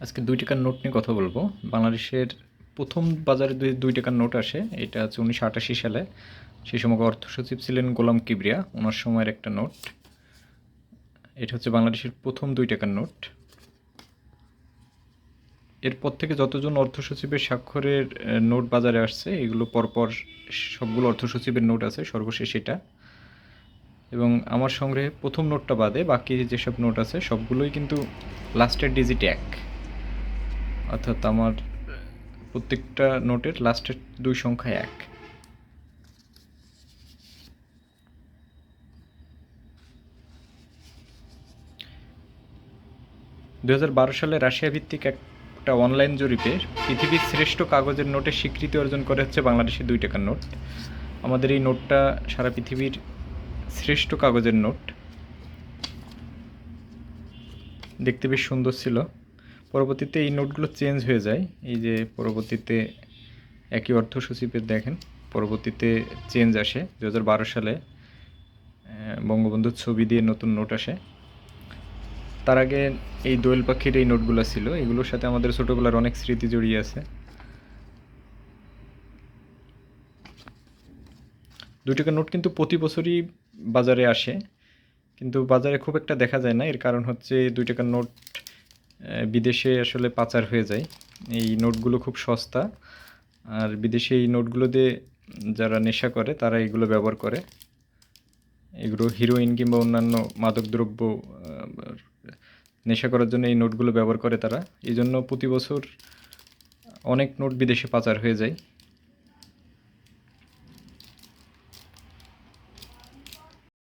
আজকে ২ টাকার নোট নিয়ে কথা বলবো। বাংলাদেশের প্রথম বাজারে ২ টাকার নোট আসে। এটা হচ্ছে ১৯৮৮ সালে। সেই সময় অর্থ সচিব ছিলেন গোলাম কিবরিয়া। ওনার সময়ের একটা নোট। এটা হচ্ছে বাংলাদেশের প্রথম ২ টাকার নোট। এরপর থেকে যতজন অর্থ সচিবের স্বাক্ষরের নোট বাজারে আসছে, এগুলো পরপর সবগুলো অর্থ সচিবের নোট আছে, সর্বশেষ এটা। এবং আমার সংগ্রহে প্রথম নোটটা বাদে বাকি যেসব নোট আছে সবগুলোই কিন্তু লাস্টের ডিজিট ১। অর্থাৎ আমার প্রত্যেকটা নোটের লাস্টের ২ সংখ্যা ১। দু সালে রাশিয়া ভিত্তিক একটা অনলাইন জরিপে পৃথিবীর শ্রেষ্ঠ কাগজের নোটের স্বীকৃতি অর্জন করে হচ্ছে বাংলাদেশের ২ টাকার নোট। আমাদের এই নোটটা সারা পৃথিবীর শ্রেষ্ঠ কাগজের নোট। দেখতে বেশ সুন্দর ছিল। পরবর্তীতে এই নোটগুলো চেঞ্জ হয়ে যায়। এই যে পরবর্তীতে একই অর্থ সচিবের দেখেন, পরবর্তীতে চেঞ্জ আসে। ২০১২ সালে বঙ্গবন্ধুর ছবি দিয়ে নতুন নোট আসে। তার আগে এই দোয়েল পাখির এই নোটগুলো ছিল। এগুলোর সাথে আমাদের ছোটোবেলার অনেক স্মৃতি জড়িয়ে আছে। ২ টাকার নোট কিন্তু প্রতি বছরই বাজারে আসে, কিন্তু বাজারে খুব একটা দেখা যায় না। এর কারণ হচ্ছে ২ টাকার নোট বিদেশে আসলে পাচার হয়ে যায়। এই নোটগুলো খুব সস্তা, আর বিদেশে এই নোটগুলো দিয়ে যারা নেশা করে তারা এগুলো ব্যবহার করে। এগুলো হিরোইন কিংবা অন্যান্য মাদকদ্রব্য নেশা করার জন্য এই নোটগুলো ব্যবহার করে তারা। এই জন্য প্রতি বছর অনেক নোট বিদেশে পাচার হয়ে যায়।